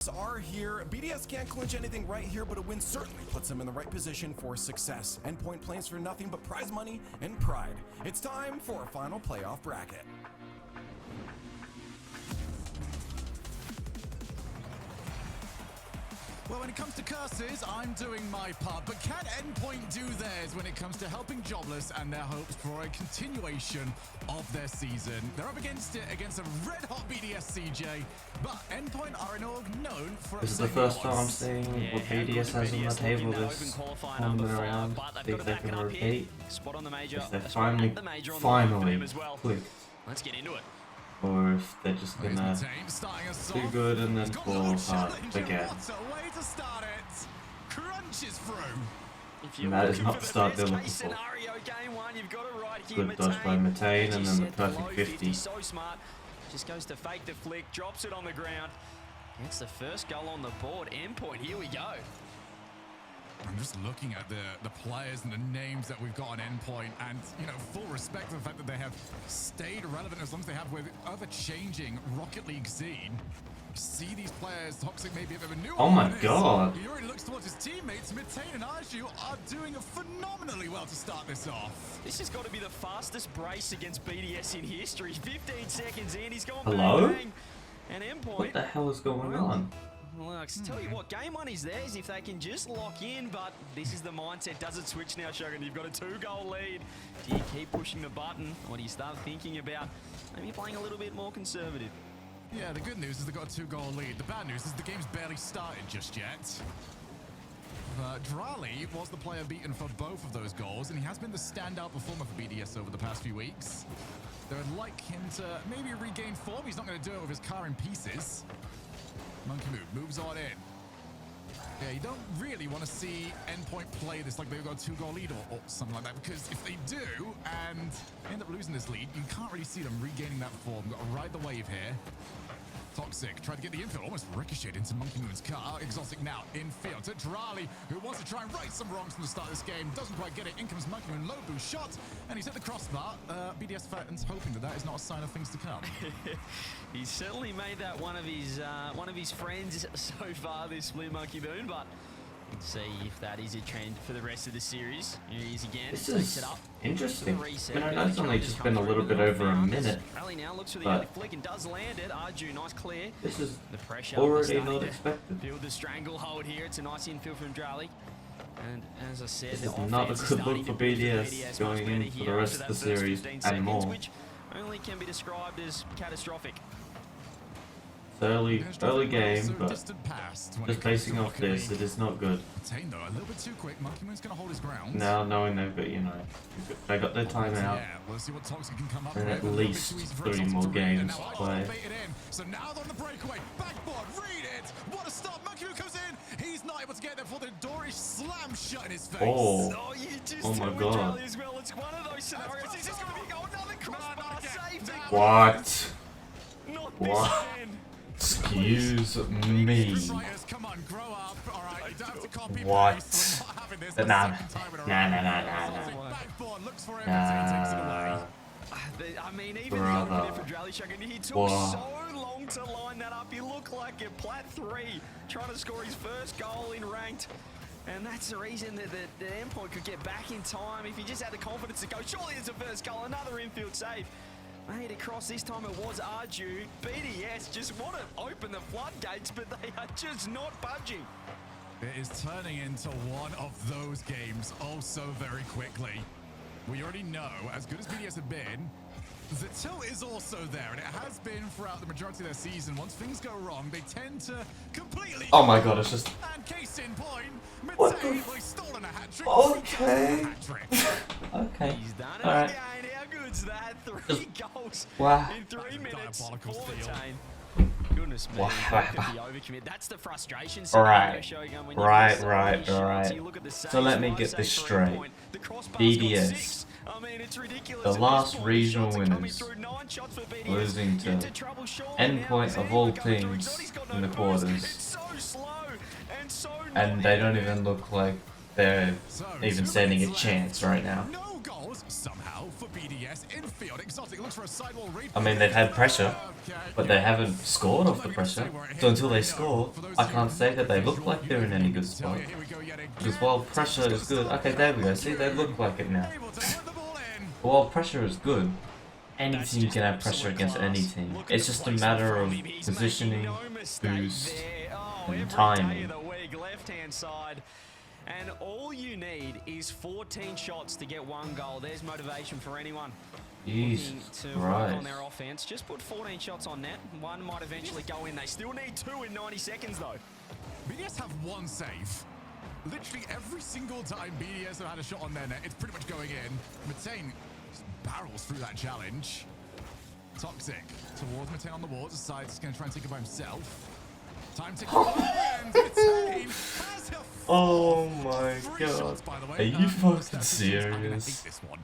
Are here. BDS can't clinch anything right here, but a win certainly puts them in the right position for success. Endpoint plans for nothing but prize money and pride. It's time for a final playoff bracket. Well, when it comes to curses, I'm doing my part, but can Endpoint do theirs when it comes to helping Jobless and their hopes for a continuation of their season? They're up against a red-hot BDS CJ, but Endpoint are an org known for... This is the first time I'm seeing what BDS has on the table this tournament around. See if they can repeat. If they're finally clicked. Let's get into it. Or if they're just gonna do good and then fall apart again. And that is not the start they're looking for. Good dodge by Matane and then the perfect 50. Just goes to fake the flick, drops it on the ground. Gets the first goal on the board. Endpoint, here we go. I'm just looking at the players and the names that we've got on Endpoint, and full respect for the fact that they have stayed relevant as long as they have with ever-changing Rocket League scene. See these players, Toxic maybe a bit of a new Oh my god. He already looks towards his teammates. Matane and Arju are doing phenomenally well to start this off. This has got to be the fastest brace against BDS in history. 15 seconds in, he's gone Hello? bang, bang. And Endpoint... What the hell is going on? Well, I can tell you what, game one is theirs if they can just lock in, but this is the mindset. Does it switch now, Shogun? You've got a 2-goal lead. Do you keep pushing the button, or do you start thinking about maybe playing a little bit more conservative? Yeah, the good news is they've got a 2-goal lead. The bad news is the game's barely started just yet. Drali was the player beaten for both of those goals, and he has been the standout performer for BDS over the past few weeks. They would like him to maybe regain form. He's not going to do it with his car in pieces. Monkey move, moves on in. Yeah, you don't really want to see Endpoint play this like they've got a 2-goal lead or something like that, because if they do and end up losing this lead, you can't really see them regaining that form. Got to ride the wave here. Toxic tried to get the infield, almost ricocheted into Monkey Moon's car. Exotic now infield to Drali, who wants to try and right some wrongs from the start of this game. Doesn't quite get it. In comes Monkey Moon, low boost shot, and he's hit the crossbar. BDS fans hoping that is not a sign of things to come. He's certainly made that one of his friends so far, this Blue Monkey Moon, but let's see if that is a trend for the rest of the series. Here he is again. This is interesting. I mean, I know it's only just been a little bit over a minute, but this is already not expected. Build the stranglehold here. It's a nice infield from Drali. And as I said, this is not a good look for BDS going in for the rest of the series and more. Which only can be described as catastrophic. Early game, but just basing off this, it is not good. Now knowing they've got, they got their timeout, and at least 3 more games to play. So now on the breakaway, backboard, read it. What a start! Monkey Moon comes in. He's not able to get there before the door is slammed shut in his face. Oh my god! As well. It's one of those scenarios. Is this going to be a goal? Another crossbar safety. What? Not What? Excuse me. What? Nah. I mean, even the argument for Drali Shogun, he took so long to line that up. He looked like a plat 3 trying to score his first goal in ranked. And that's the reason that the Endpoint could get back in time if he just had the confidence to go. Surely it's a first goal, another infield save. Made across, this time it was Arju. BDS just want to open the floodgates, but they are just not budging. It is turning into one of those games oh so very quickly. We already know, as good as BDS have been, the tilt is also there, and it has been throughout the majority of their season. Once things go wrong, they tend to completely... Oh my god, it's just... And case in point, what Matane, well, he's stolen a hat-trick. Okay. Okay. He's done it Alright. again. How good's that? 3 goals in 3 minutes for Matane. Goodness me, look at the overcommit. That's the frustration. Alright. So let me get this straight. BDS, the last regional winners, losing to Endpoint of all teams in the quarters, and they don't even look like they're even standing a chance right now. goals somehow for BDS in field. Exotic looks for a sidewall read. I mean, they've had pressure, but they haven't scored off the pressure. So until they score, I can't say that they look like they're in any good spot. Because while pressure is good, okay, there we go. See, they look like it now. While pressure is good, any team can have pressure against any team. It's just a matter of positioning, boost, and timing. And all you need is 14 shots to get 1 goal. There's motivation for anyone Jesus looking to work on Christ. their offense. Just put 14 shots on net. 1 might eventually go in. They still need 2 in 90 seconds, though. BDS have 1 save. Literally every single time BDS have had a shot on their net, it's pretty much going in. Matane just barrels through that challenge. Toxic towards Matane on the wall. Decides he's going to try and take it by himself. Time to and Matane has a Oh my 3 god. shots, by the way. Are you fucking I'm gonna serious? hate this one.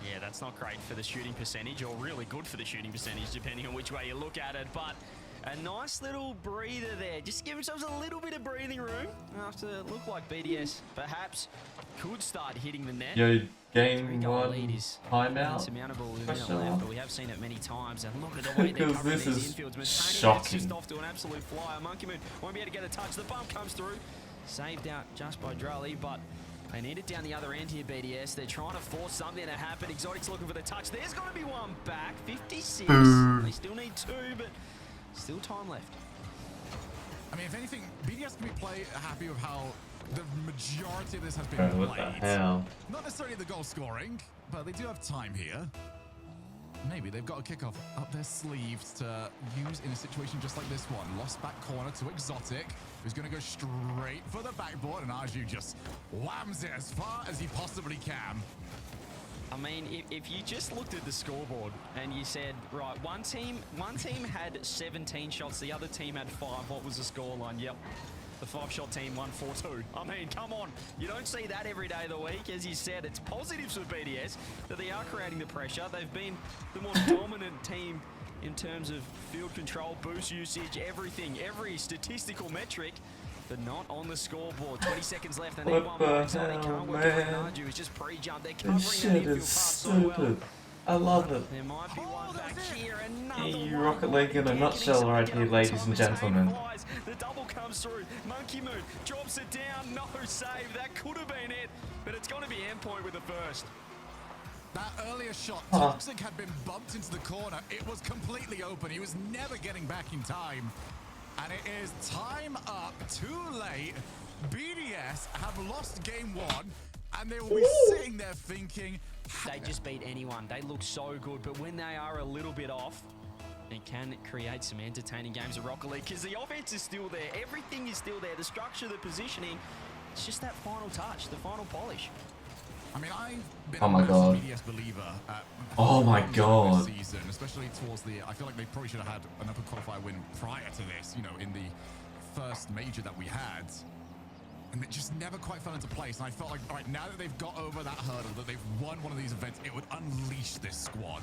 Yeah, that's not great for the shooting percentage, or really good for the shooting percentage, depending on which way you look at it. But a nice little breather there. Just give themselves a little bit of breathing room after it looked like BDS perhaps could start hitting the net. Yo, game 3-goal 1 lead is timeout? insurmountable with a minute Question left, mark? but we have seen it many times. And look at the way they're Because covering this these is infields. Matane shocking. just off to an absolute flyer. Monkey Moon won't be able to get a touch. The bump comes through. Saved out just by Drully, but they need it down the other end here, BDS. They're trying to force something to happen. Exotic's looking for the touch. There's got to be 1 back. 56. They still need 2, but still time left. I mean, if anything, BDS can be happy with how the majority of this has been Bro, played. what the hell? Not necessarily the goal scoring, but they do have time here. Maybe they've got a kickoff up their sleeves to use in a situation just like this one. Lost back corner to Exotic, who's going to go straight for the backboard, and Arju just whams it as far as he possibly can. I mean, if you just looked at the scoreboard and you said, right, one team had 17 shots, the other team had 5. What was the scoreline? Yep. The 5-shot team won 4-2. I mean, come on. You don't see that every day of the week. As you said, it's positives for BDS that they are creating the pressure. They've been the more dominant team in terms of field control, boost usage, everything, every statistical metric, but not on the scoreboard. 20 seconds left. They need What 1 the more. Exotic hell, can't work man? around Arju. It's just pre-jump. They're covering This that shit infield is pass so well. stupid. I love it. There might be 1 back here. Another EU one. Rocket League in a nutshell right here, ladies and gentlemen. The double comes through. Monkey Moon drops it down. No save. That could have been it, but it's going to be Endpoint with the first. That earlier shot, Toxic had been bumped into the corner. It was completely open. He was never getting back in time. And it is time up. Too late. BDS have lost game 1, and they will be sitting there thinking, They just beat anyone. They look so good, but when they are a little bit off, it can create some entertaining games of Rocket League because the offense is still there. Everything is still there. The structure, the positioning, it's just that final touch, the final polish. I mean, I've been Oh my a God. BDS believer. Oh my this God. season, especially towards the. I feel like they probably should have had an open qualifier win prior to this. You know, in the first major that we had, and it just never quite fell into place. And I felt like, all right, now that they've got over that hurdle, that they've won one of these events, it would unleash this squad.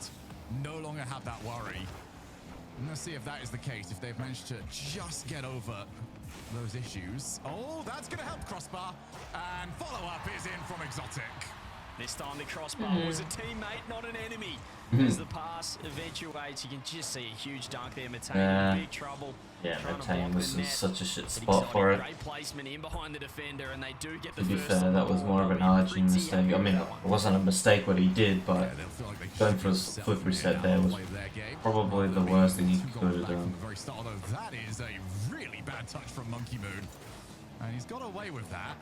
No longer have that worry. And let's see if that is the case. If they've managed to just get over those issues. Oh, that's going to help Crossbar. And follow-up is in from Exotic. This time the crossbar was a teammate, not an enemy. As the pass eventuates, you can just see a huge dunk there. Matane in big trouble. Yeah, trying to Matane block was the in net. such a shit But spot Exotic, for it. Great placement in behind the defender, and they do get the To be first fair, on the that was ball. more of an They'll be arging pretty mistake. happy I with mean, that it one. wasn't a mistake what he did, but Yeah, they'll feel like they going should for a self flip reset made there out was play their game. probably the Although worst thing he 2 could goals have back from done. the very start, although that is a really bad touch from Monkey Moon. And he's got away with that.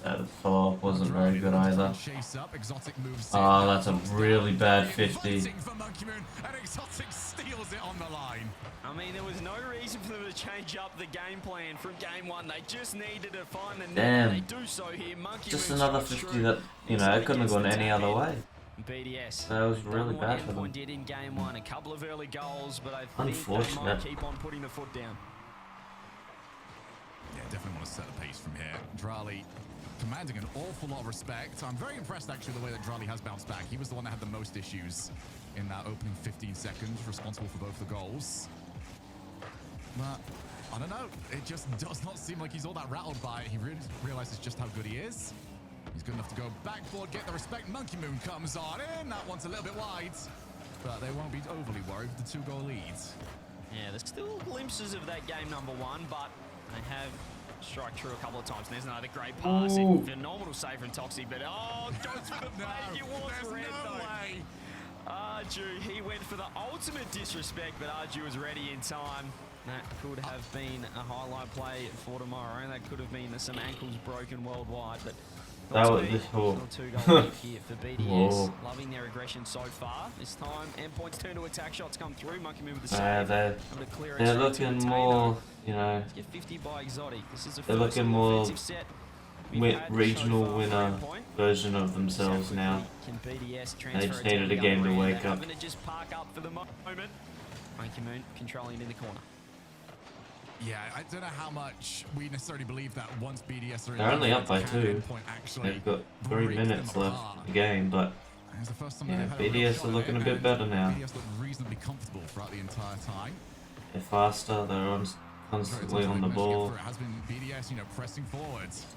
That follow-up wasn't very good either. Chase up, Exotic moves Oh, in. that's a really bad 50. Inviting for Monkey Moon, and Exotic steals it on the line. I mean, there was no reason for them to change up the game plan from game 1. They just needed to find the net. Damn. They do so here. Monkey Just Moon another strikes 50 through. that, you know, it couldn't have gone any other way. BDS. That was They've really done what bad for them. Endpoint did in game 1. A couple of early goals, but I think they might Unfortunate. keep on putting the foot down. Yeah, definitely want to set the pace from here. Drali commanding an awful lot of respect. I'm very impressed, actually, the way that Drali has bounced back. He was the one that had the most issues in that opening 15 seconds, responsible for both the goals. But, I don't know. It just does not seem like he's all that rattled by it. He really realizes just how good he is. He's good enough to go backboard, get the respect. Monkey Moon comes on in. That one's a little bit wide, but they won't be overly worried with the 2-goal leads. Yeah, there's still glimpses of that game number 1, but they have struck true a couple of times. And there's another great pass. Phenomenal save from Toxic, but goes for the fake. It was red though. Arju, he went for the ultimate disrespect, but Arju was ready in time. That could have been a highlight play for tomorrow, and that could have been some ankles broken worldwide, but that was this whole 2-goal lead here for BDS. Loving their aggression so far. This time, Endpoint's turn to attack shots come through. Monkey Moon with the save. They're looking more, you know. Get 50 by Exotic. This is a they're looking more set regional winner version of themselves now. They just needed a game to wake up. Just park up for the moment. Monkey Moon controlling in the corner. Yeah, I don't know how much we necessarily believe that once BDS are in. They're only up by 2. They've got 3 minutes left in the game, but yeah, BDS are looking a bit better now. BDS look reasonably comfortable throughout the entire time. They're faster, they're constantly on the ball. It has been BDS, you know, pressing forwards.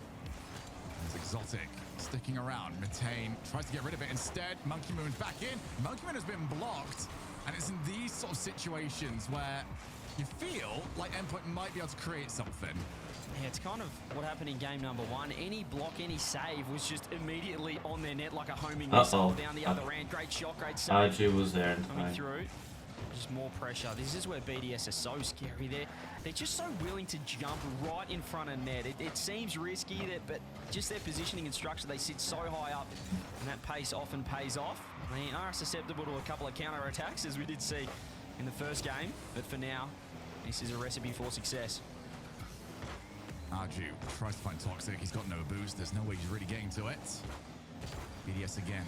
There's Exotic sticking around. Mitane tries to get rid of it. Instead, Monkey Moon's back in. Monkey Moon has been blocked, and it's in these sort of situations where you feel like Endpoint might be able to create something. Yeah, it's kind of what happened in game number 1. Any block, any save was just immediately on their net like a homing missile down the other end. Great shot, great save. RG was there in coming time. through. Just more pressure. This is where BDS are so scary. They're just so willing to jump right in front of net. It seems risky, but just their positioning and structure, they sit so high up, and that pace often pays off. They are susceptible to a couple of counter-attacks, as we did see in the first game, but for now, this is a recipe for success. Arju tries to find Toxic. He's got no boost. There's no way he's really getting to it. BDS again,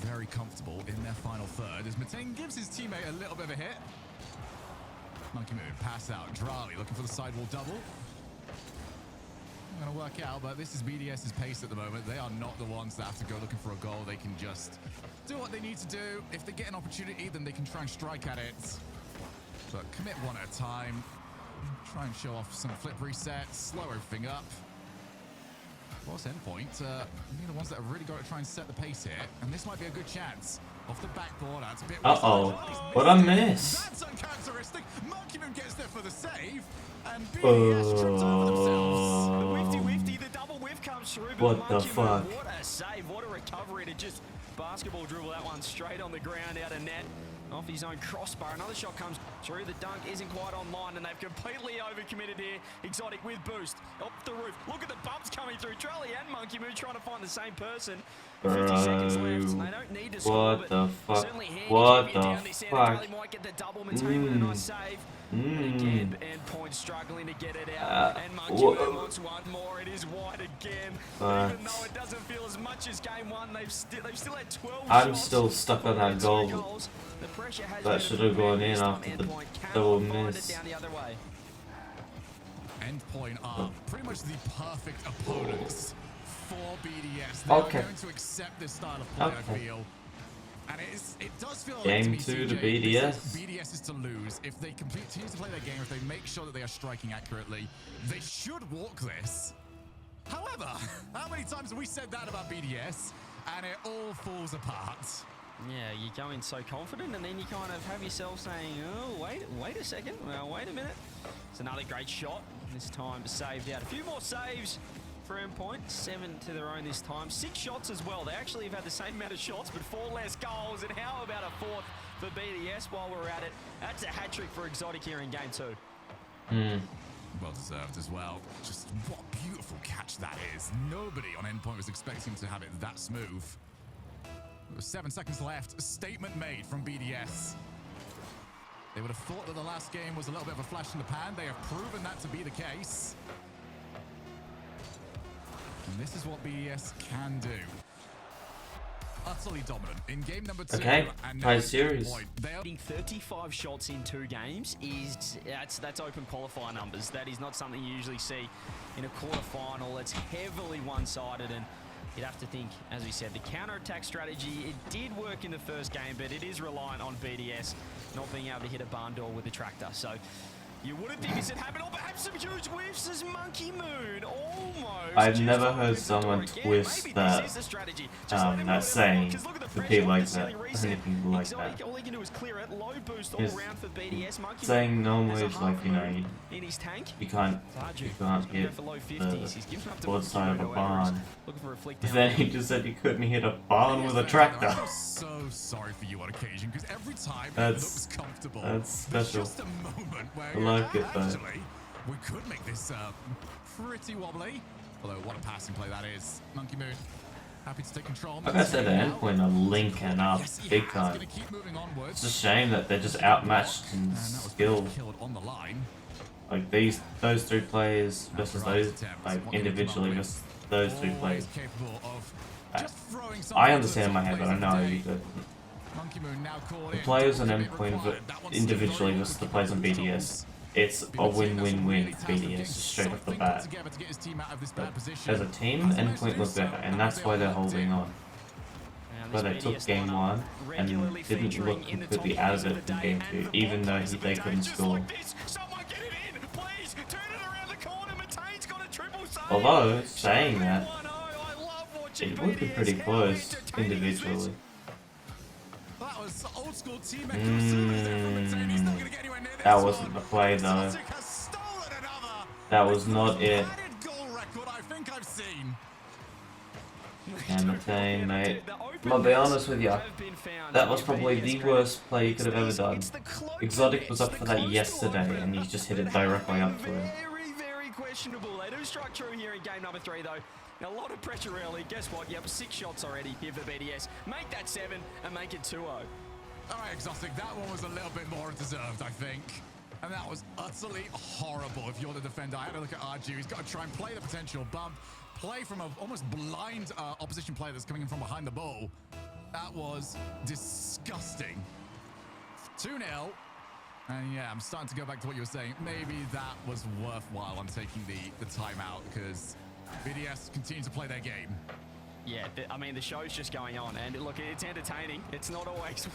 very comfortable in their final third as Mitane gives his teammate a little bit of a hit. Monkey Moon, pass out. Drali looking for the sidewall double. Not going to work out, but this is BDS's pace at the moment. They are not the ones that have to go looking for a goal. They can just do what they need to do. If they get an opportunity, then they can try and strike at it. But commit one at a time. Try and show off some flip resets, slow everything up. What's Endpoint? They're the ones that have really got to try and set the pace here. And this might be a good chance. Off the backboard, that's a bit... What a miss! That's uncharacteristic. Monkey Moon gets there for the save. And BDS trips over themselves. The whifty, the double whiff comes through. But What the Monkey Moon, fuck? what a save, what a recovery to just basketball dribble that one straight on the ground out of net. Off his own crossbar. Another shot comes through. The dunk isn't quite online, and they've completely overcommitted here. Exotic with boost. Up the roof. Look at the bumps coming through. Charlie and Monkey Moon trying to find the same person. 50 seconds left. They don't need to score, What the fuck? certainly handy What keeping it down the this end. fuck? Charlie might get the double. Mitane with a nice save. Again, Endpoint struggling to get it out. And Monkey Moon wants one more. It is wide again. Even though it doesn't feel as much as game 1, they've still had 12 I'm shots. still stuck on that goal. The pressure has That should have gone in after the double miss. Endpoint are pretty much the perfect opponents for BDS. They are going to accept this style of play, I feel. And it does feel Game like to me, 2 to CJ, BDS. BDS is to lose. If they continue to play their game, if they make sure that they are striking accurately, they should walk this. However, how many times have we said that about BDS? And it all falls apart. Yeah, you go in so confident, and then you kind of have yourself saying, oh, wait a second, well, wait a minute. It's another great shot, this time saved out. A few more saves for Endpoint, 7 to their own this time. 6 shots as well. They actually have had the same amount of shots, but 4 less goals, and how about a 4th for BDS while we're at it? That's a hat-trick for Exotic here in game 2. Well deserved as well. Just what a beautiful catch that is. Nobody on Endpoint was expecting to have it that smooth. With 7 seconds left, a statement made from BDS. They would have thought that the last game was a little bit of a flash in the pan. They have proven that to be the case. And this is what BDS can do. Utterly dominant in game number 2. Okay, and high series. Hitting 35 shots in 2 games that's open qualifier numbers. That is not something you usually see in a quarterfinal. It's heavily one-sided, and you'd have to think, as we said, the counter-attack strategy, it did work in the first game, but it is reliant on BDS not being able to hit a barn door with the tractor. So You wouldn't think this had happened, or perhaps some huge whiffs as Monkey Moon almost. I've just never opens heard the someone door again. twist Maybe that, this is the strategy. Just let him that know saying because look at the to pressure be off like the that. ceiling reset. Anything like Exotic, that. all he can do is clear it. Low boost all Is round for BDS. Monkey saying Moon normally has a is like, half you know, moon in his tank. you can't hit for low the 50s. He's given up to board side of a however, barn. he's looking for a flick But down then the he field. just said you couldn't hit a barn with a tractor. I feel so sorry for you on occasion because every time it That's- looks comfortable. that's there's special. just a moment where I like it, though. actually we could make this pretty wobbly. Although what a passing play that is. Monkey Moon happy to take control. Like I said, the Endpoint are linking up Yes, he big has. time. Gonna keep moving onwards. It's a shame that they're just outmatched in And that was skill. killed on the line. Like those three players versus those, like individually versus those three players. Capable of I- just throwing I understand in my head, but I know you. that Monkey Moon now caught the in. players on Double Endpoint required. That one's individually very versus the quick players on controls. BDS, it's a win-win-win for BDS straight off the bat. But as a team, Endpoint looked better, and that's why they're holding on. Where they took game 1 and didn't look completely out of it in game 2, even though they couldn't score. Although, saying that, it would be pretty close individually. That wasn't the play though. That was not it. And the thing, mate, I'll be honest with you, that was probably the worst play you could have ever done. Exotic was up for that yesterday, and you just hit it directly up to him. Very questionable. They do strike true here in game number 3, though. Now, a lot of pressure early. Guess what? Yep, 6 shots already here for BDS. Make that 7 and make it 2-0. All right, Exotic, that one was a little bit more deserved, I think. And that was utterly horrible if you're the defender. I had a look at RG. He's got to try and play the potential bump. Play from a almost blind opposition player that's coming in from behind the ball. That was disgusting. 2-0. And yeah, I'm starting to go back to what you were saying. Maybe that was worthwhile on taking the timeout because BDS continue to play their game. Yeah, I mean, the show's just going on, and look, it's entertaining. It's not always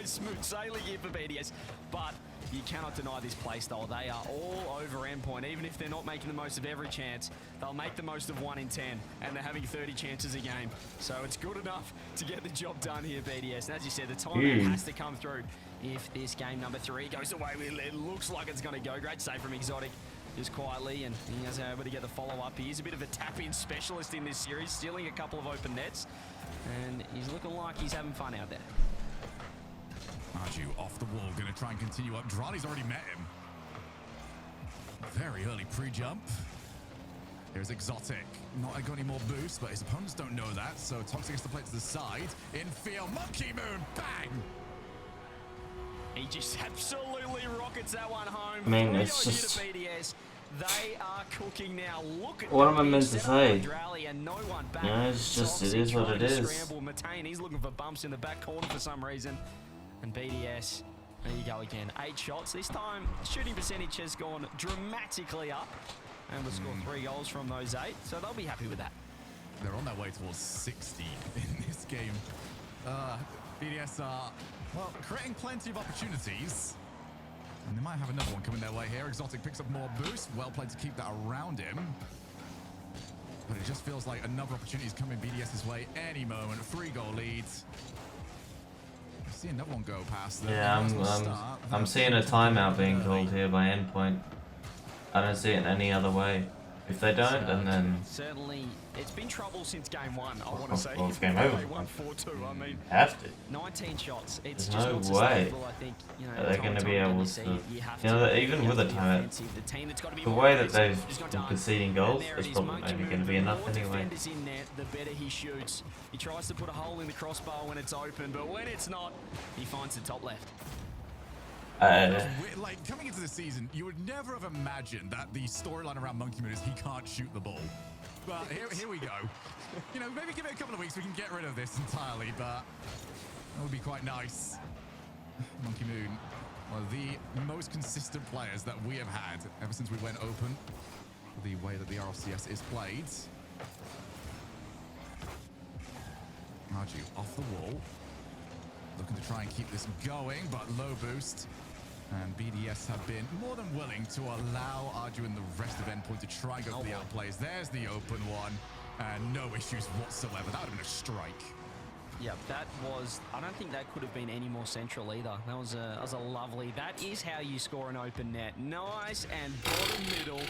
smooth sailing here for BDS, but you cannot deny this play style. They are all over Endpoint. Even if they're not making the most of every chance, they'll make the most of 1 in 10, and they're having 30 chances a game. So it's good enough to get the job done here, BDS. And as you said, the time has to come through if this game number 3 goes the way it looks like it's going to go. Great save from Exotic. Just quietly, and he has able to get the follow-up. He is a bit of a tap-in specialist in this series, stealing a couple of open nets, and he's looking like he's having fun out there. Arju off the wall, going to try and continue up. Drali's already met him. Very early pre-jump. Here's Exotic. Not got any more boost, but his opponents don't know that, so Toxic has to play to the side. Infield, Monkey Moon, bang! He just absolutely rockets that one home. I mean, it's 3-0 just... here to BDS. They are cooking now. Look at What am I meant to say? And no one back. Yeah, it's just, it Toxic is what trying it to is. scramble. Matane, he's looking for bumps in the back corner for some reason. And BDS, there you go again. 8 shots. This time, shooting percentage has gone dramatically up. And we'll score 3 goals from those 8. So they'll be happy with that. They're on their way towards 60 in this game. BDS are, well, creating plenty of opportunities. And they might have another one coming their way here. Exotic picks up more boost. Well played to keep that around him. But it just feels like another opportunity is coming BDS's way any moment. 3-goal lead. I see another one go past them. Yeah, I'm seeing a timeout being called here by Endpoint. I don't see it any other way. If they don't, and then... Certainly, it's been trouble since game 1, I want to say. Well, it's game over. They won 4-2, I mean. Have to. 19 shots. It's There's just no not way sustainable, I think. You know, they're going to be able to... You know, that even with a timeout, the way that they've been conceding goals is probably maybe going to be enough anyway. In net, the better he shoots. He tries to put a hole in the crossbar when it's open, but when it's not, he finds the top left. Like, coming into the season, you would never have imagined that the storyline around Monkey Moon is he can't shoot the ball. But here we go. You know, maybe give it a couple of weeks, we can get rid of this entirely, but that would be quite nice. Monkey Moon, one of the most consistent players that we have had ever since we went open. The way that the RLCS is played. Arju off the wall. Looking to try and keep this going, but low boost. And BDS have been more than willing to allow Arju and the rest of Endpoint to try and go for the outplays. There's the open one. And no issues whatsoever. That would have been a strike. Yeah, that was... I don't think that could have been any more central either. That was a lovely... That is how you score an open net. Nice and bottom middle.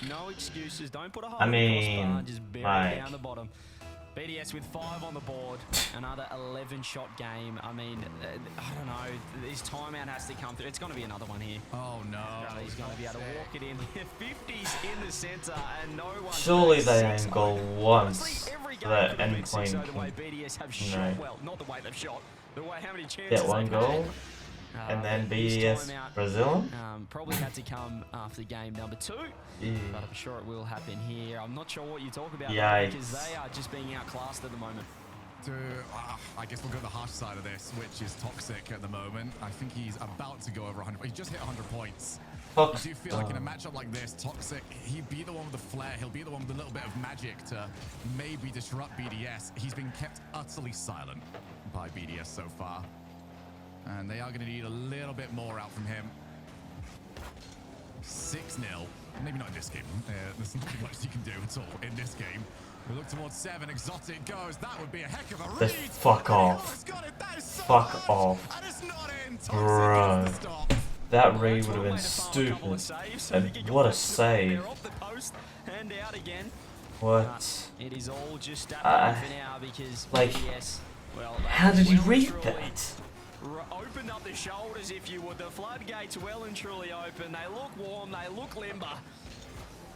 No excuses. Don't put a hole in the crossbar. Just bury it down the bottom. BDS with 5 on the board. Another 11-shot game. I mean, I don't know. His timeout has to come through. It's going to be another one here. Oh, no. He's going to be able to walk it in. 50s in the center, and no one... Surely they ain't goal once for that Endpoint. So the way BDS have shot, well, not the way they've shot, the way how many chances get one goal, and then BDS Brazil. Probably had to come after game number 2, but I'm sure it will happen here. I'm not sure what you talk about because they are just being outclassed at the moment. I guess we'll go the harsh side of this, which is Toxic at the moment. I think he's about to go over 100. He just hit 100 points. I do feel like in a matchup like this, Toxic, he'd be the one with the flair. He'll be the one with a little bit of magic to maybe disrupt BDS. He's been kept utterly silent by BDS so far. And they are going to need a little bit more out from him. 6-0. Maybe not in this game. There's not much you can do at all in this game. We look towards 7. Exotic goes. That would be a heck of a read. Fuck off. Fuck off. Bro. That read would have been stupid. And what a save. What? It is all just for now because like, BDS, well, how did he read that? Opened up the shoulders, if you would. The floodgates well and truly open. They look warm. They look limber.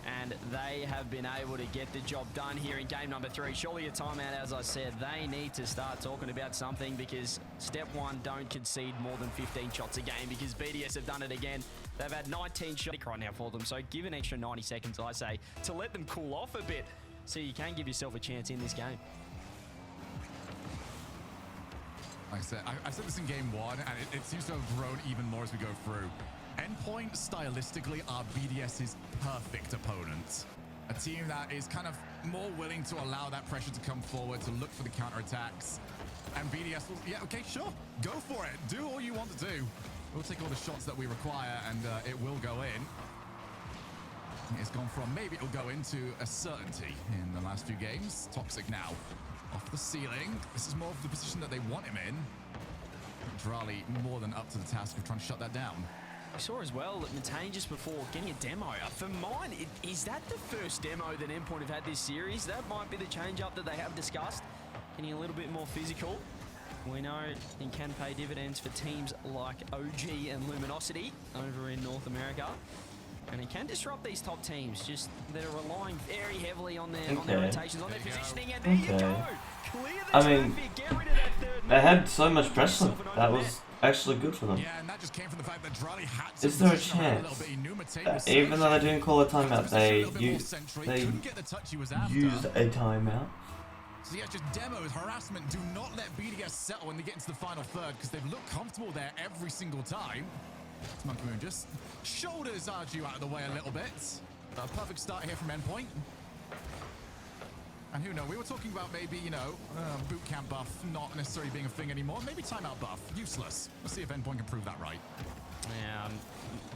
And they have been able to get the job done here in game number 3. Surely a timeout, as I said. They need to start talking about something because step 1, don't concede more than 15 shots a game because BDS have done it again. They've had 19 shots right now for them. So give an extra 90 seconds, I say, to let them cool off a bit so you can give yourself a chance in this game. Like I said this in game 1, and it seems to have grown even more as we go through. Endpoint, stylistically, are BDS's perfect opponent. A team that is kind of more willing to allow that pressure to come forward, to look for the counterattacks. And BDS will, yeah, okay, sure, go for it. Do all you want to do. We'll take all the shots that we require, and it will go in. It's gone from maybe it'll go into a certainty in the last few games. Toxic now off the ceiling. This is more of the position that they want him in. Drali more than up to the task of trying to shut that down. We saw as well that Matane just before getting a demo. For mine, is that the first demo that Endpoint have had this series? That might be the change-up that they have discussed. Getting a little bit more physical. We know it can pay dividends for teams like OG and Luminosity over in North America. And it can disrupt these top teams. Just they're relying very heavily on their rotations, on their positioning, and there you go. Clear the traffic, get rid of that third. They had so much pressure. That was actually good for them. Yeah, and that just came from the fact that Drali had to is there a chance even though they didn't call a timeout, they used a timeout? So yeah, just demos, harassment. Do not let BDS settle when they get into the final third because they've looked comfortable there every single time. Monkey Moon just shoulders Arju out of the way a little bit. A perfect start here from Endpoint. And who knows, we were talking about maybe, you know, boot camp buff not necessarily being a thing anymore. Maybe timeout buff, useless. Let's see if Endpoint can prove that right. Yeah,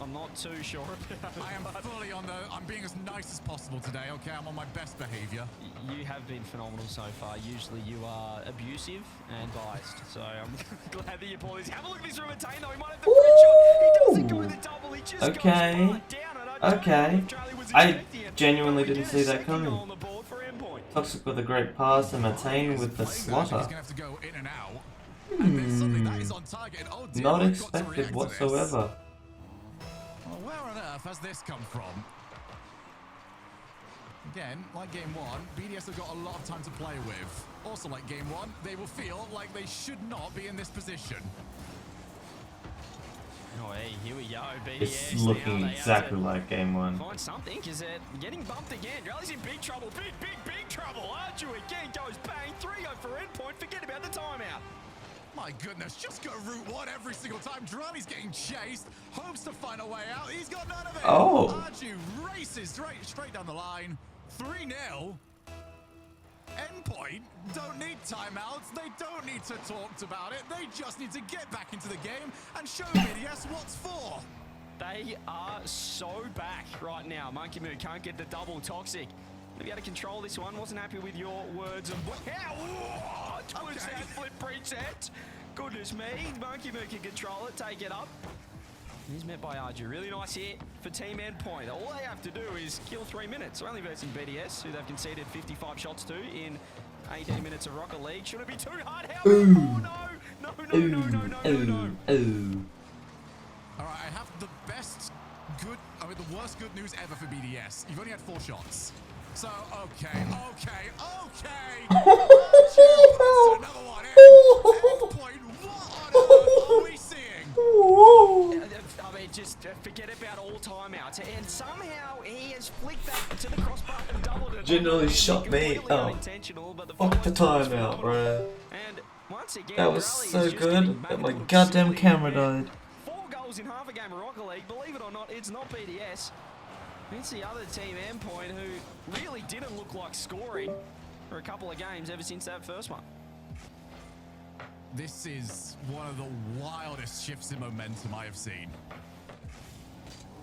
I'm not too sure. I am fully on the... I'm being as nice as possible today, okay? I'm on my best behavior. You have been phenomenal so far. Usually you are abusive and biased. So I'm glad that you pull this. Have a look at this from Matane though. He might have the free shot. He doesn't go with the double. He just goes down. Okay. I genuinely didn't see that coming. Toxic with a great pass and Matane with the slaughter. Not expected whatsoever. Well, where on earth has this come from? Again, like game 1, BDS have got a lot of time to play with. Also like game 1, they will feel like they should not be in this position. Oh, hey, here we go. BDS. It's looking exactly like game 1. Find something, because they're getting bumped again. Drali's in big trouble. Big trouble. Arju again goes bang. 3-0 for Endpoint. Forget about the timeout. My goodness, just go route 1 every single time. Drali's getting chased. Hopes to find a way out. He's got none of it. Oh. Arju races straight down the line. 3-0. Endpoint don't need timeouts. They don't need to talk about it. They just need to get back into the game and show BDS what's for. They are so back right now. Monkey Moon can't get the double. Toxic. Maybe able to control this one. Wasn't happy with your words of how. Twist that flip preset. Goodness me. Monkey Moon can control it. Take it up. He's met by Arju. Really nice hit for Team Endpoint. All they have to do is kill 3 minutes. Only versing BDS, who they've conceded 55 shots to in 18 minutes of Rocket League. Should it be too hard? How? Oh, no. Alright, I have the the worst good news ever for BDS. You've only had 4 shots. So, okay. Another one in. Endpoint, what on earth are we seeing? I mean, just forget about all timeouts. And somehow he has flicked that to the crossbar and doubled it. Generally shot me. Oh, fuck the timeout, bro. And once again, That was so good that my goddamn camera died. 4 goals in half a game of Rocket League. Believe it or not, it's not BDS. It's the other team, Endpoint, who really didn't look like scoring for a couple of games ever since that first one. This is one of the wildest shifts in momentum I have seen.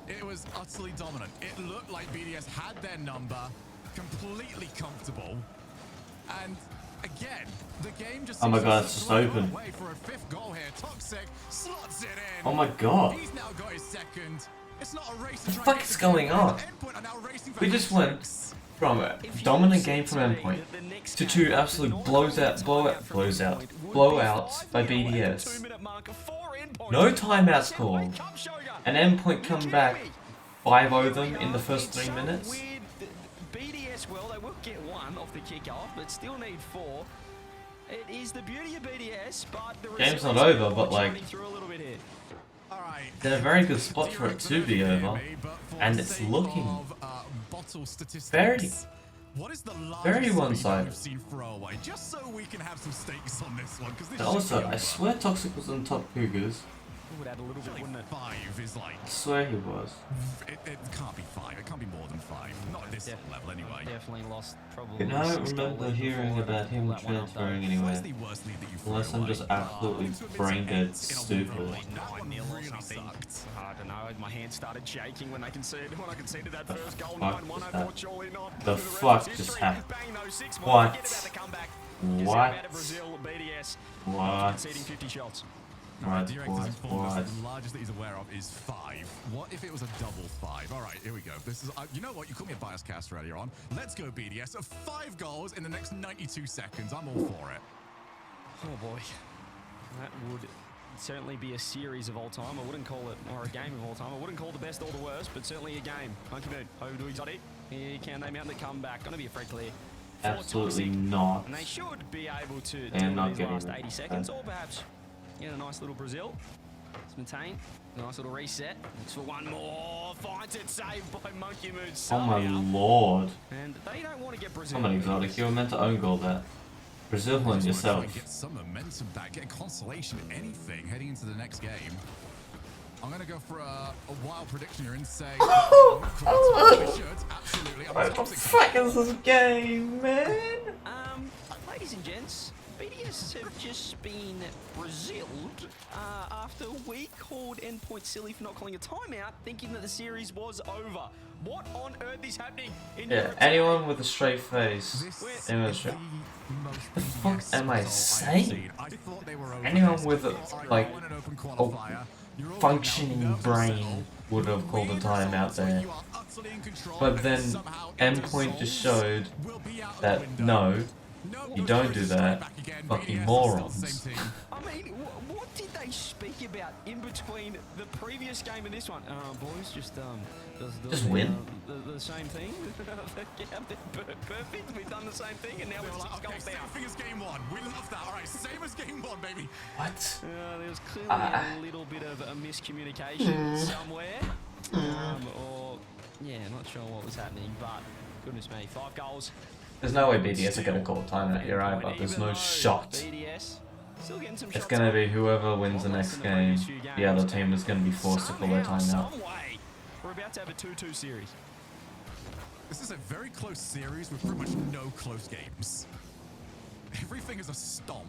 It was utterly dominant. It looked like BDS had their number, completely comfortable. And again, the game just Oh my god, it's just open. For a 5th goal here. Toxic slots it in. Oh my god. He's now got his 2nd. It's not a race to What the try fuck and is get going the on? Endpoint are now racing for We just went six. from a dominant game from Endpoint to 2 absolute blowouts by BDS. No timeouts called. An Endpoint come back 5-0 them in the first 3 minutes. BDS, well, they will get 1 off the kickoff, but still need 4. It is the beauty of BDS, but the Game's not over, but like, Alright. they're in a very good spot for it to be over, and it's looking very, very one-sided. Just so we can have some stakes on this one, And also, I swear Toxic was on top Cougars. Would add a little bit, wouldn't it? 5 is like... I swear he was. It can't be 5. It can't be more than 5. Not at this level, anyway. Definitely lost probably. And I don't remember hearing about him transferring anywhere. Unless I'm just absolutely brain dead stupid. I don't know. My hand started shaking when I conceded that first goal. Fuck 9-1. just I thought surely not. The fuck just happened? What? What? Conceding 50 shots. What? The largest that he's aware of is 5. What if it was a double 5? All right, here we go. This is, you know what? You called me a biased caster earlier on. Let's go BDS. 5 goals in the next 92 seconds. I'm all for it. Oh boy, that would certainly be a series of all time. I wouldn't call it, or a game of all time. I wouldn't call the best or the worst, but certainly a game. Monkey Moon, how do we got it? Here can they mount the comeback? Gonna be a free clear. Absolutely not. And they should be able to They're do not these getting last it. 80 seconds, or perhaps get a nice little Brazil. It's maintained. Nice little reset. Looks for one more. Finds it, saved by Monkey Moon. Oh my lord. And they don't want to get Brazil. I'm an exotic. You were meant to own goal that. Brazil on yourself. Get some momentum back, get a consolation, anything heading into the next game. I'm gonna go for a wild prediction here and say. Absolutely. What the fuck is this game, man? Ladies and gents, BDS have just been Braziled after we called Endpoint silly for not calling a timeout, thinking that the series was over. What on earth is happening in Yeah, anyone with a straight face. Anyone straight. What the fuck am I saying? Anyone with a, like, a functioning brain would have called a timeout there. But then Endpoint just showed that no, you don't do that. Fucking morons. I mean, what did they speak about in between the previous game and this one? Boys, just win. The same thing. Perfect. We've done the same thing, and now we're 6 goals down. Same thing as game 1. We love that. All right, same as game 1, baby. What? There was clearly a little bit of a miscommunication somewhere, or yeah, not sure what was happening, but goodness me, 5 goals. There's no way BDS are gonna call a timeout here either. There's no shot. It's gonna be whoever wins the next game. The other team is gonna be forced to call their timeout. We're about to have a 2-2 series. This is a very close series with pretty much no close games. Everything is a stomp.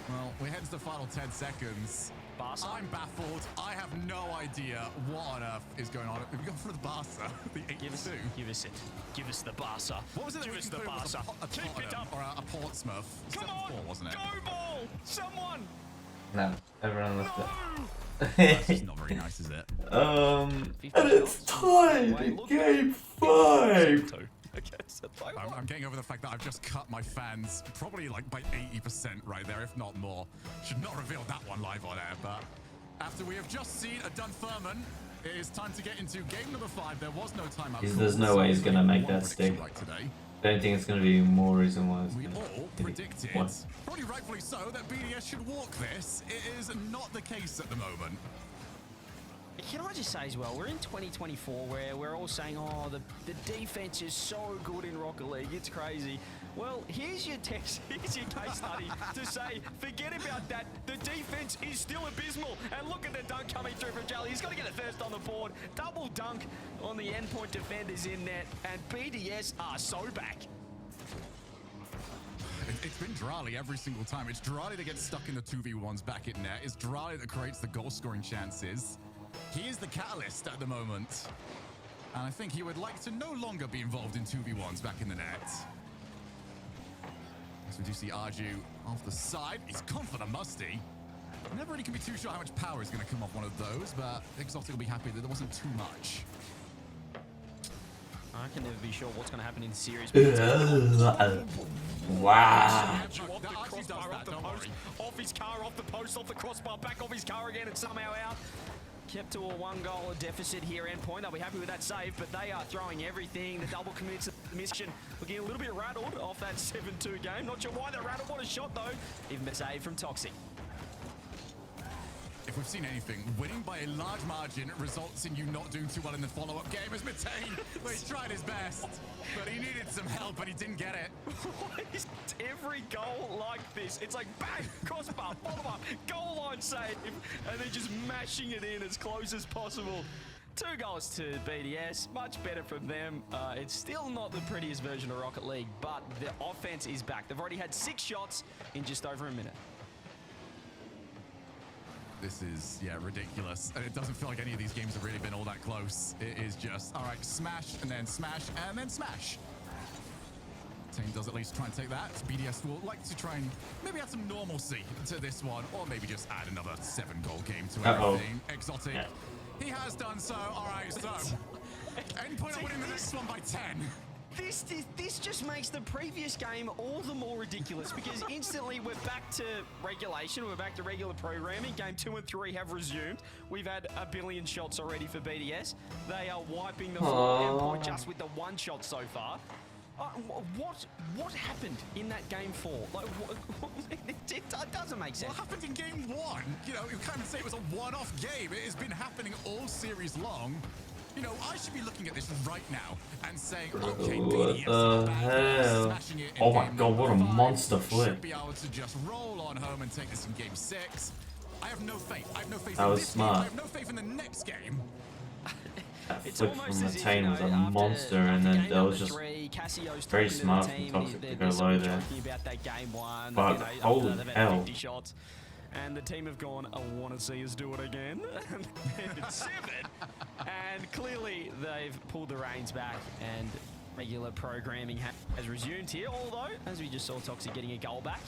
Well, we head to the final 10 seconds. Barca? I'm baffled. I have no idea what on earth is going on. Have we gone for the Barca? The 8-2? Give us it. Give us the Barca. What was it? Give us the Barca. Keep it up. Or a Portsmouth. Come on. 7-4, wasn't it? Go ball. Someone. No, everyone left it. That's just not very nice, is it? And it's tied in game 5. I'm getting over the fact that I've just cut my fans probably like by 80% right there, if not more. Should not reveal that one live on air, but after we have just seen a Dunfermline, it is time to get into game number 5. There was no timeout. There's no way he's gonna make that stick. Right today. Don't think it's gonna be more reason why. We all predicted, probably rightfully so, that BDS should walk this. It is not the case at the moment. Can I just say as well, we're in 2024 where we're all saying, oh, the defense is so good in Rocket League, it's crazy. Well, here's your case study to say, forget about that. The defense is still abysmal. And look at the dunk coming through from Jelly. He's got to get it first on the board. Double dunk on the Endpoint defenders in net. And BDS are so back. It's been Drali every single time. It's Drali that gets stuck in the 2v1s back at net. It's Drali that creates the goal-scoring chances. He is the catalyst at the moment. And I think he would like to no longer be involved in 2v1s back in the net. So we do see Arju off the side. He's gone for the musty. Never really can be too sure how much power is going to come off one of those, but Exotic will be happy that there wasn't too much. I can never be sure what's going to happen in the series. Wow. Off his car, off the post, off the crossbar, back off his car again, and somehow out. Kept to a 1-goal deficit here, Endpoint. They'll be happy with that save, but they are throwing everything. The double commits the mission. Looking a little bit rattled off that 7-2 game. Not sure why they're rattled. What a shot, though. Even a save from Toxic. If we've seen anything, winning by a large margin results in you not doing too well in the follow-up game as Matane, where he tried his best, but he needed some help and he didn't get it. Why is every goal like this? It's like bang, crossbar, follow up, goal line save, and then just mashing it in as close as possible. 2 goals to BDS, much better from them. It's still not the prettiest version of Rocket League, but the offense is back. They've already had 6 shots in just over a minute. This is, yeah, ridiculous. And it doesn't feel like any of these games have really been all that close. It is just, all right, smash, and then smash, and then smash. Team does at least try and take that. BDS will like to try and maybe add some normalcy to this one, or maybe just add another 7-goal game to everything. Exotic, he has done so. All right, so Endpoint are winning the next one by 10. This just makes the previous game all the more ridiculous because instantly we're back to regulation, we're back to regular programming. Game 2 and 3 have resumed. We've had a billion shots already for BDS. They are wiping the floor Endpoint just with the 1 shot so far. What happened in that game 4? Like, it doesn't make sense. What happened in game 1? You know, you can't even say it was a one-off game. It has been happening all series long. You know, I should be looking at this right now and saying, okay, BDS what the hell? Smashing it in Oh my game god, what a 5. monster flip. Should be able to just roll on home and take this in game 6. I have no faith. I have no faith That in was this smart. game. I have no faith in the next game. That It's flip from almost as if, Matane was a monster, and then that was just very smart from Toxic to go low there. About that game 1, But holy they've had hell. 50 shots. And the team have gone, I want to see us do it again. And 7. And clearly they've pulled the reins back and regular programming has resumed here. Although, as we just saw Toxic getting a goal back,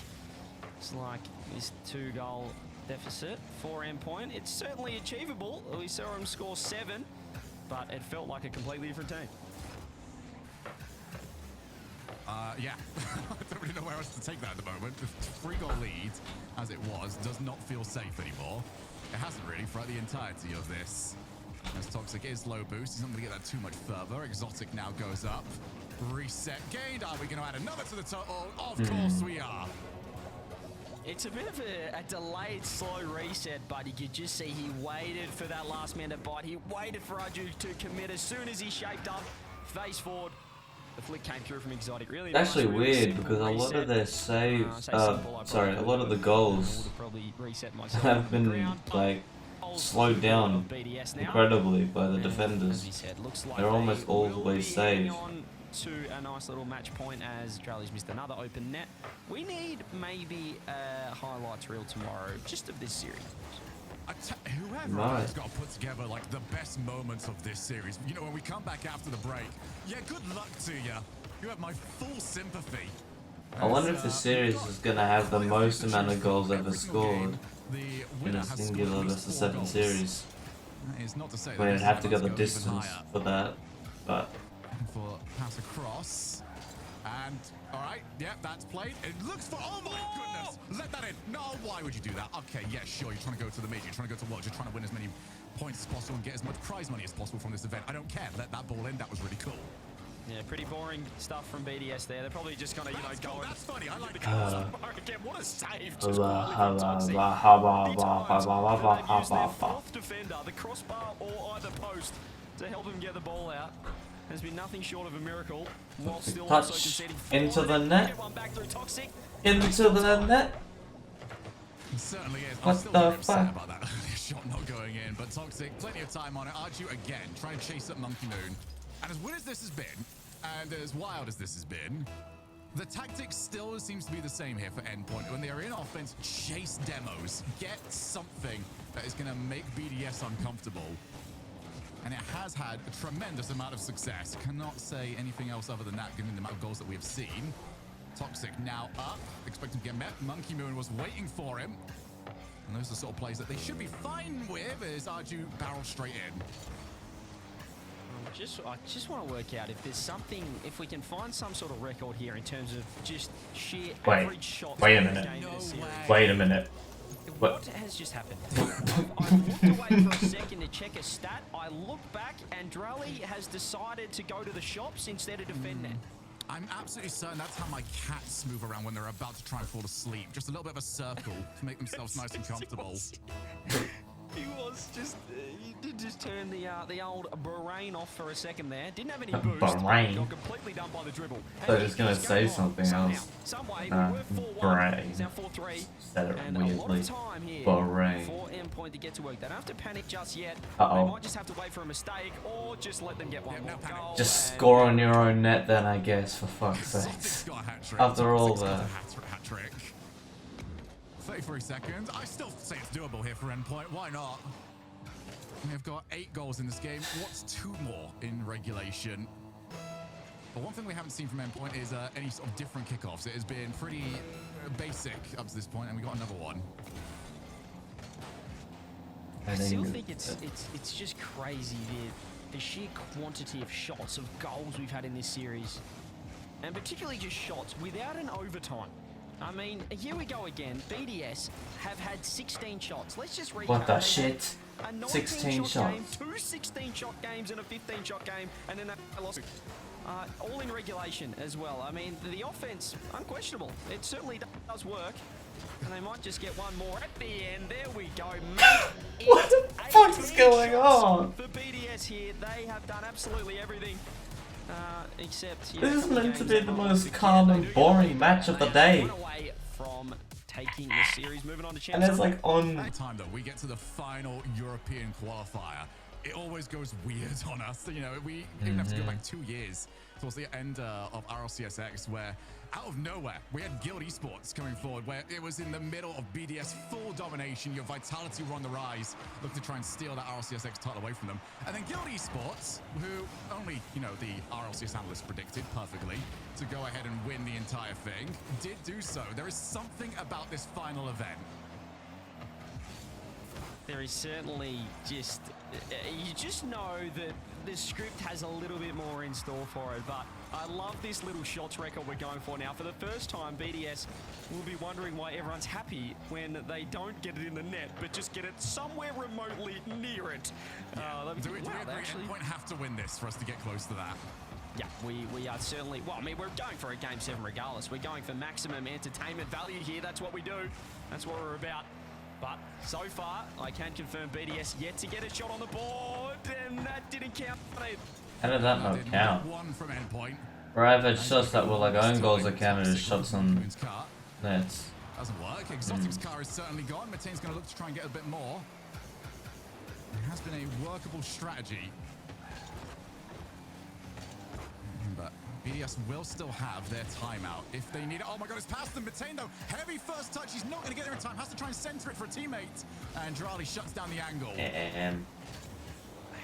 it's like this 2-goal deficit for Endpoint. It's certainly achievable. We saw him score 7, but it felt like a completely different team. Yeah, I don't really know where else to take that at the moment. The 3-goal lead, as it was, does not feel safe anymore. It hasn't really throughout the entirety of this. As Toxic is low boost, he's not going to get that too much further. Exotic now goes up. Reset gained. Are we going to add another to the total? Of course we are. It's a bit of a delayed, slow reset, but you could just see he waited for that last-minute bite. He waited for Arju to commit. As soon as he shaped up, face forward, the flick came through from Exotic. Really It's actually nice, really weird because a lot of their saves, sorry, a lot of the goals reset myself have on the been ground, but like slowed down incredibly by the defenders. They're almost always saved. To a nice little match point as Drally's missed another open net. We need maybe a highlights reel tomorrow, just of this series. Whoever has got to put together like the best moments of this series, you know, when we come back after the break, yeah, good luck to you. You have my full sympathy. I wonder if the series is gonna have the most amount of goals ever scored in a singular versus 7 series. I mean, I'd have to go the distance for that, but for pass across, and all right, yeah, that's played. It looks for, oh my goodness, let that in. No, why would you do that? Okay, yeah, sure, you're trying to go to the major, you're trying to go to Worlds, you're trying to win as many points as possible and get as much prize money as possible from this event. I don't care, let that ball in, that was really cool. Yeah, pretty boring stuff from BDS there. They're probably just gonna, go. Cool. That's funny. I like again, what a save! Just their fourth defender, the crossbar or either post, to help him get the ball out. Has been nothing short of a miracle. While still also touch conceding into the net. Into the net. It certainly is. What I'm still the very upset fuck? about that earlier shot not going in, but Toxic, plenty of time on it. Arju again, trying to chase up Monkey Moon. And as weird as this has been, and as wild as this has been, the tactics still seems to be the same here for Endpoint. When they are in offense, chase demos. Get something that is going to make BDS uncomfortable. And it has had a tremendous amount of success. Cannot say anything else other than that, given the amount of goals that we have seen. Toxic now up, expecting to get met. Monkey Moon was waiting for him. And those are the sort of plays that they should be fine with as Arju barrels straight in. I just want to work out if there's something, if we can find some sort of record here in terms of just sheer average shots. Wait a minute. Wait a minute. What has just happened? I walked away for a second to check a stat. I look back and Drally has decided to go to the shops instead of defend net. I'm absolutely certain that's how my cats move around when they're about to try and fall asleep. Just a little bit of a circle to make themselves nice and comfortable. He was just, he did just turn the old brain off for a second there. Didn't have any boost. Brain. Got completely done by the dribble. They're just gonna say something else. Some way, we were 4-1. It's now 4-3. Said it and weirdly. a lot of time here Brain. for Endpoint to get to work. They don't have to panic just yet. Uh-oh. They might just have to wait for a mistake or just let them get one more goal. Just score on your own net then, I guess, for fuck's sake. After all that. 33 seconds. I still say it's doable here for Endpoint. Why not? We've got 8 goals in this game. What's 2 more in regulation? But one thing we haven't seen from Endpoint is any sort of different kickoffs. It has been pretty basic up to this point, and we got another one. I still think it's just crazy the sheer quantity of shots, of goals we've had in this series, and particularly just shots without an overtime. I mean, here we go again. BDS have had 16 shots. Let's just recap. What the shit? 16 shots. Game, 2 16-shot games and a 15-shot game, and then they lost. All in regulation as well. I mean, the offense, unquestionable. It certainly does work. And they might just get one more at the end. There we go. What the fuck is going on? For BDS here, they have done absolutely everything. Except this is meant to be the most calm and boring match of the day. From taking the series, moving on to and it's like on time that we get to the final European qualifier. It always goes weird on us. You know, we even have to go back 2 years towards the end of RLCS, where out of nowhere we had Guild Esports coming forward, where it was in the middle of BDS full domination. Your Vitality were on the rise, looking to try and steal that RLCS title away from them. And then Guild Esports, who only, you know, the RLCS analysts predicted perfectly to go ahead and win the entire thing, did do so. There is something about this final event. There is certainly just, you just know that the script has a little bit more in store for it, but I love this little shots record we're going for now. For the first time, BDS will be wondering why everyone's happy when they don't get it in the net, but just get it somewhere remotely near it. Do we agree Endpoint have to win this for us to get close to that? Yeah, we are certainly, well, I mean, we're going for a Game 7 regardless. We're going for maximum entertainment value here. That's what we do. That's what we're about. But so far, I can confirm BDS yet to get a shot on the board, and that didn't count. How did that not count? One from Endpoint. Where I've had shots that were like own goals that counted as shots on nets. Doesn't work. Exotic's car is certainly gone. Matein's going to look to try and get a bit more. It has been a workable strategy. But BDS will still have their timeout if they need it. Oh my god, it's past them. Matane, though, heavy first touch. He's not going to get there in time. Has to try and center it for a teammate. And Drali shuts down the angle. And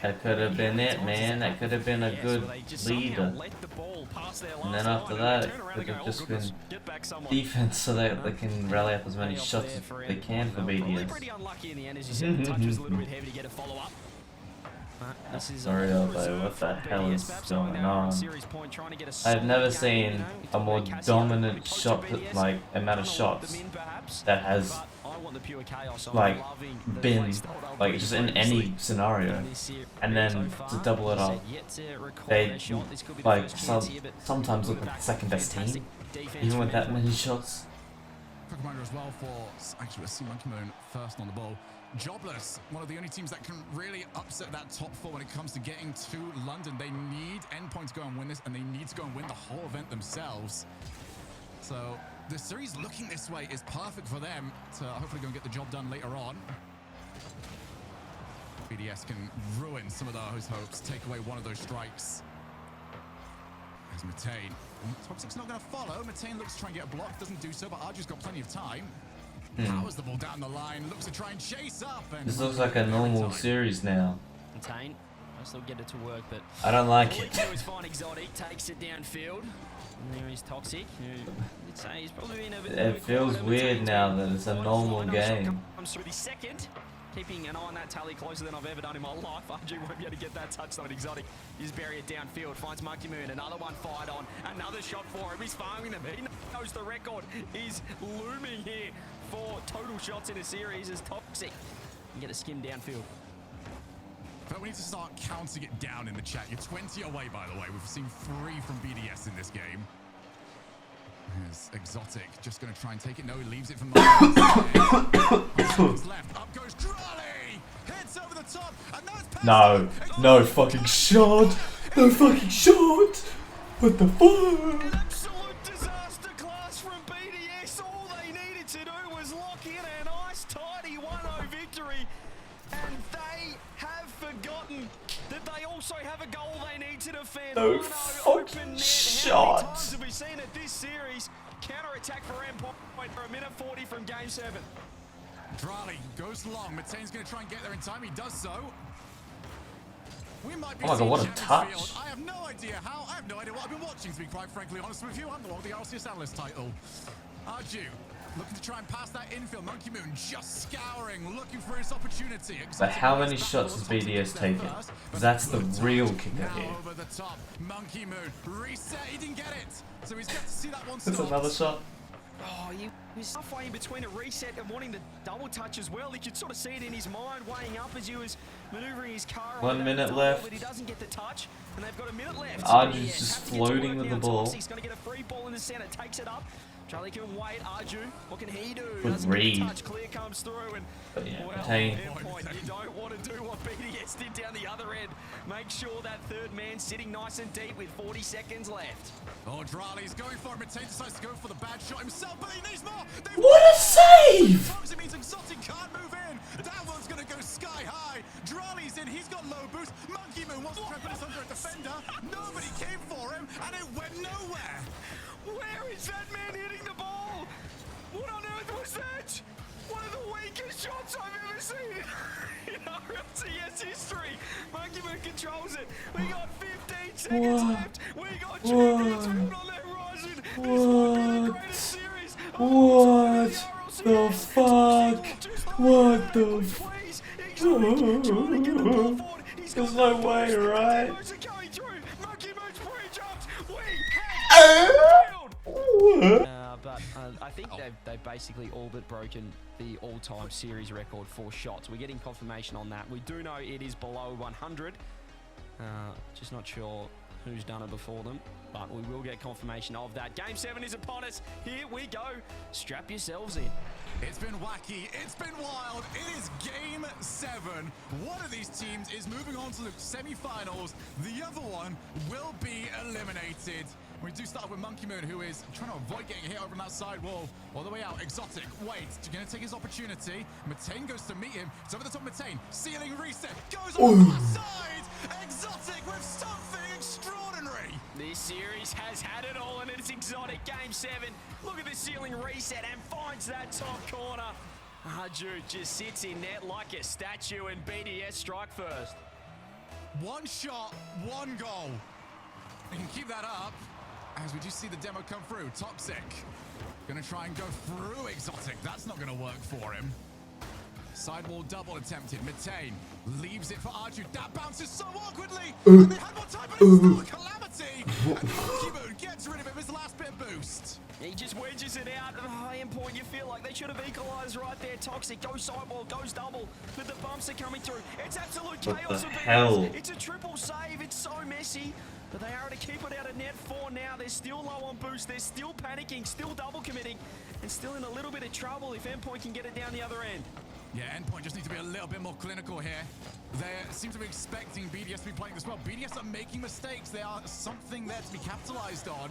that could have been it, man. That could have been a good leader. And then after that, it could have just been defense so that they can rally up as many shots as they can for BDS. Pretty unlucky in the end, as you said. The touch was a little bit heavy to get a follow-up. Sorry, though, what the hell is going on? I've never seen a more dominant shot, like, amount of shots that has, like, been, like, just in any scenario. And then to double it up, they, like, sometimes look like the second best team, even with that many shots. Quick reminder as well for, actually, let's see Monkey Moon first on the ball. Jobless, one of the only teams that can really upset that top four when it comes to getting to London. They need Endpoint to go and win this, and they need to go and win the whole event themselves. So the series looking this way is perfect for them to hopefully go and get the job done later on. BDS can ruin some of those hopes, take away one of those strikes. There's Matane. Toxic's not going to follow. Matane looks to try and get a block, doesn't do so, but Arju's got plenty of time. Powers the ball down the line, looks to try and chase up. And this looks like a normal series now. Matane, I still get it to work, but I don't like all it. he do is find Exotic, takes it downfield. And there is Toxic, who I'd say he's probably been a bit. It feels weird now that it's a normal game. Comes through the second. Keeping an eye on that tally closer than I've ever done in my life. RG won't be able to get that touch on Exotic. He's bury it downfield, finds Monkey Moon, another one fired on, another shot for him. He's farming them. He knows the record is looming here for total shots in a series as Toxic can get a skim downfield. But we need to start counting it down in the chat. You're 20 away, by the way. We've seen 3 from BDS in this game. Here's Exotic, just going to try and take it. No, he leaves it for seconds left. Up goes Drali! Hits over the top, and now it's No, no fucking shot! No fucking shot! What the fuck? An absolute disaster class from BDS. All they needed to do was lock in a nice, tidy 1-0 victory. And they have forgotten that they also have a goal they need to defend. No 1-0 fucking open net. shot. How many times have we seen it this series? Counter-attack for Endpoint for a minute 40 from Game 7. Drali goes long. Matane's going to try and get there in time. He does so. We might be Oh my god, what a seeing touch. Field. I have no idea how. I have no idea what I've been watching, to be quite frankly honest with you. I'm the one with the RLCS analyst title. Arju looking to try and pass that infield. Monkey Moon just scouring, looking for his opportunity. But how many shots has BDS taken? That's the real kicker here. Over the top. Monkey Moon reset. He didn't get it. So he's got to see that one That's stop. another shot. Oh, he was halfway in between a reset and wanting the double touch as well. He could sort of see it in his mind, weighing up as he was maneuvering his car. 1 minute left. But he doesn't get the touch, and they've got a minute left. Arju's just floating with the ball. He's going to get a free ball in the center, takes it up. Charlie can wait. Arju, what can he do? Good Doesn't get the read. touch. Clear comes through, and But yeah, well, Matane. Endpoint, you don't want to do what BDS did down the other end. Make sure that third man sitting nice and deep with 40 seconds left. Oh, Drali's going for it. Matane decides to go for the bad shot himself, but he needs more. What a save! It means Exotic can't move in. That one's going to go sky high. Drali's in. He's got low boost. Monkey Moon wants to try and put us under a defender. Nobody came for him, and it went nowhere. Where is that man hitting the ball? What on earth was that? One of the weakest shots I've ever seen in RLCS history. Monkey Moon controls it. We got 15 seconds left. We got champions on the horizon. This might be the greatest series of all time in What the fuck? What the fuck? There's no way, right? But I think they've basically all but broken the all-time series record for shots. We're getting confirmation on that. We do know it is below 100. Just not sure who's done it before them, but we will get confirmation of that. Game 7 is upon us. Here we go. Strap yourselves in. It's been wacky. It's been wild. It is Game 7. One of these teams is moving on to the semi-finals. The other one will be eliminated. We do start with Monkey Moon, who is trying to avoid getting hit over on that side wall. All the way out. Exotic waits. Going to take his opportunity. Matane goes to meet him. It's over the top of Matane. Ceiling reset. Goes on the far side. Exotic with something extraordinary. This series has had it all, and it's Exotic Game 7. Look at the ceiling reset and finds that top corner. Arju just sits in net like a statue, and BDS strike first. One shot, one goal. They can keep that up as we do see the demo come through. Toxic gonna try and go through Exotic. That's not gonna work for him. Sidewall double attempted. Matane leaves it for Arju. That bounces so awkwardly. And they had more time, but it's still a calamity. And Monkey Moon gets rid of him. His last bit boost. He just wedges it out at a high end point. You feel like they should have equalized right there. Toxic goes sidewall, goes double, but the bumps are coming through. It's absolute chaos. What the hell? It's a triple save. It's so messy. But they are able to keep it out of net 4 now. They're still low on boost. They're still panicking, still double committing, and still in a little bit of trouble if Endpoint can get it down the other end. Yeah, Endpoint just needs to be a little bit more clinical here. They seem to be expecting BDS to be playing this well. BDS are making mistakes. There are something there to be capitalized on.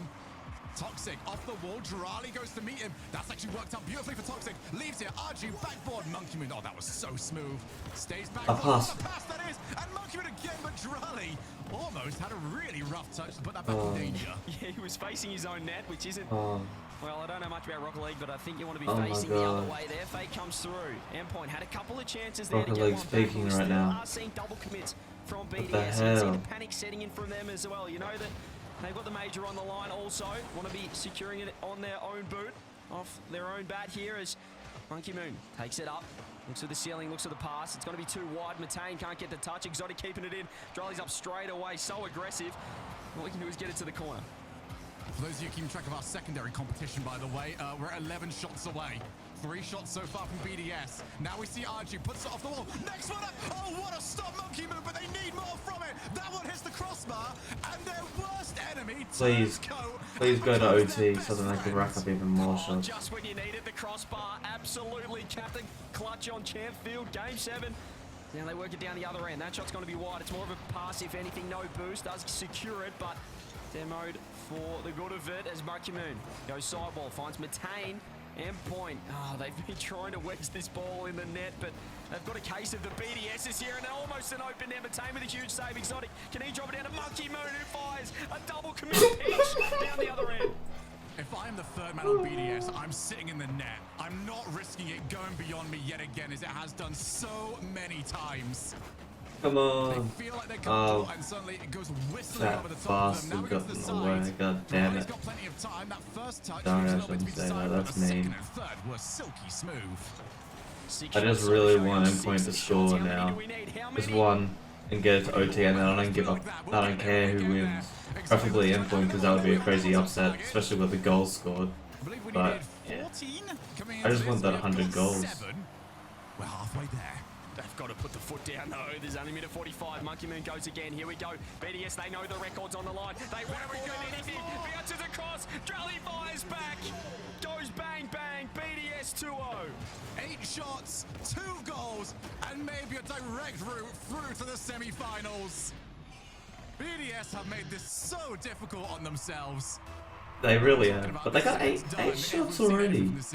Toxic off the wall. Drali goes to meet him. That's actually worked out beautifully for Toxic. Leaves here. Arju backboard. Monkey Moon. Oh, that was so smooth. Stays back. A pass. The pass that is. And Monkey Moon again, but Drali almost had a really rough touch to put that back in danger. Yeah, he was facing his own net, which isn't... Oh. Well, I don't know much about Rocket League, but I think you want to be Oh my facing the other God. way there. Fake comes through. Endpoint had a couple of chances there Rocket to get League's one back. peaking We right still now. are seeing double commits from the BDS. You can see hell? the panic setting in from them as well. You know that they've got the major on the line also. Want to be securing it on their own boot, off their own bat here as Monkey Moon takes it up. Looks at the ceiling, looks at the pass. It's going to be too wide. Matane can't get the touch. Exotic keeping it in. Drali's up straight away. So aggressive. All we can do is get it to the corner. For those of you keeping track of our secondary competition, by the way, we're 11 shots away. 3 shots so far from BDS. Now we see Arju puts it off the wall. Next one up. Oh, what a stop, Monkey Moon, but they need more from it. That one hits the crossbar, and their worst enemy, Please go to OT so that they can rack up even more shots. Just when you needed the crossbar, absolutely Captain Clutch on Champfield. Game 7. Now they work it down the other end. That shot's going to be wide. It's more of a pass, if anything. No boost. Does secure it, but demoed for the good of it as Monkey Moon goes sideball. Finds Matane. Endpoint. Oh, they've been trying to wedge this ball in the net, but they've got a case of the BDS is here, and almost an open net. Matane with a huge save. Exotic. Can he drop it down to Monkey Moon, who fires a double commit pitch down the other end? If I am the third man on BDS, I'm sitting in the net. I'm not risking it going beyond me yet again, as it has done so many times. Come on. They feel like they're comfortable, and suddenly it goes whistling That over the top of them. Now bastard we go to got the in the way. side. God damn He's it. got plenty of time. That first touch Sorry, was a I little bit to be shouldn't say that. decided, but That's the second mean. and third were silky smooth. I just really want Endpoint to score now. Just one and get it to OT, and then I don't give up. I don't care who wins. Preferably Endpoint, because that would be a crazy upset, especially with the goals scored. But yeah, I just want that 100 goals. We're halfway there. They've got to put the foot down though. There's only minute 45. Monkey Moon goes again. Here we go. BDS, they know the record's on the line. They want to win anything. Bounces across. Drali fires back. Goes bang bang. BDS 2-0. 8 shots, 2 goals, and maybe a direct route through to the semi-finals. BDS have made this so difficult on themselves. They really have, but they got 8 shots already. This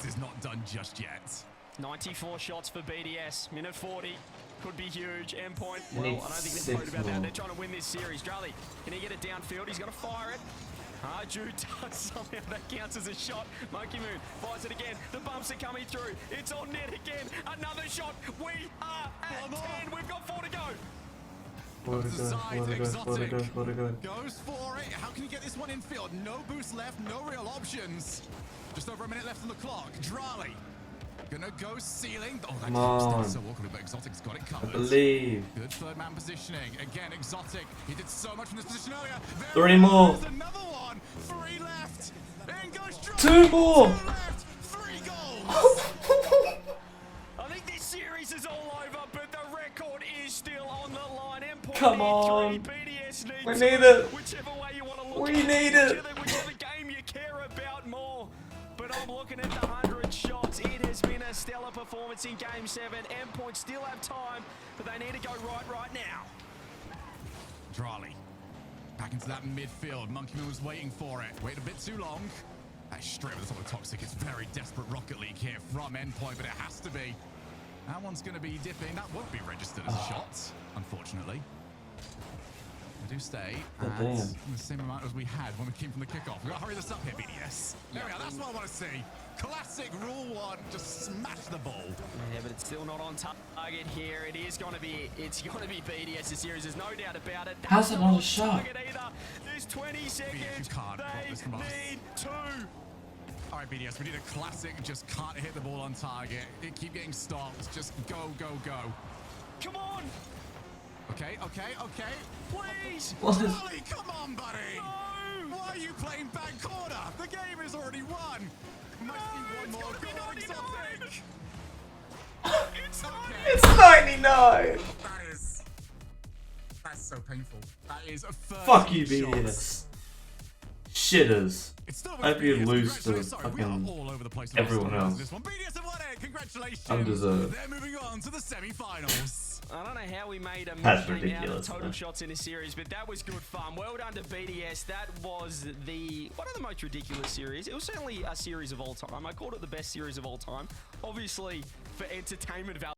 is not done just yet. 94 shots for BDS. Minute 40. Could be huge. Endpoint. They Well, I need don't think 6 they're worried about that. more. They're trying to win this series. Drali, can he get it downfield? He's going to fire it. Arju does somehow. That counts as a shot. Monkey Moon fires it again. The bumps are coming through. It's on net again. Another shot. We are at 10. We've got 4 to go. What a go. Goes for it. How can you get this one in field? No boost left, no real options. Just over a minute left on the clock. Drali gonna go ceiling. Oh, that Come on. so awkward, but Exotic's got it I covered. believe. Good third man positioning. Again, Exotic. He did so much from this position earlier. 3 more. There's another one. 3 left. In goes Drali. 2 more. 2 left. 3 goals. I think this series is all over, but the record is still on the line. Endpoint Come need on. 3, BDS need We 2. need it. Whichever way you want to look We at need it. Whichever game you care about more. But I'm looking at the 100 shots. It has been a stellar performance in Game 7. Endpoint still have time, but they need to go right now. Drali Back into that midfield. Monkeyman was waiting for it. Waited a bit too long. That's straight over the top of Toxic. It's very desperate Rocket League here from Endpoint, but it has to be. That one's going to be dipping. That won't be registered as a shot, unfortunately. We do stay at the same amount as we had when we came from the kickoff. We've got to hurry this up here, BDS. There we are. That's what I want to see. Classic rule one. Just smash the ball. Yeah, but it's still not on target here. It's going to be BDS's series. There's no doubt about it. How's it not a shot? There's 20 seconds. BDS, you can't drop this from us. Need 2. All right, BDS, we need a classic. Just can't hit the ball on target. It keep getting stopped. Just go, go, go. Come on. Okay. Please. Charlie, come on, buddy. No. Why are you playing back corner? The game is already won. Might see one more goal exotic. It's 99! That's so painful. That is a Fuck you, BDS. Shitters. I hope you BDS. lose to Congratulations. Sorry, we are fucking all over the place with everyone our stories. else. This one. BDS have won it. Congratulations. Undeserved. They're moving on to the semi-finals. I don't know how we made a That's million out of ridiculous, total man. shots in a series, but that was good fun. Well done to BDS. That was one of the most ridiculous series. It was certainly a series of all time. I called it the best series of all time. Obviously, for entertainment value.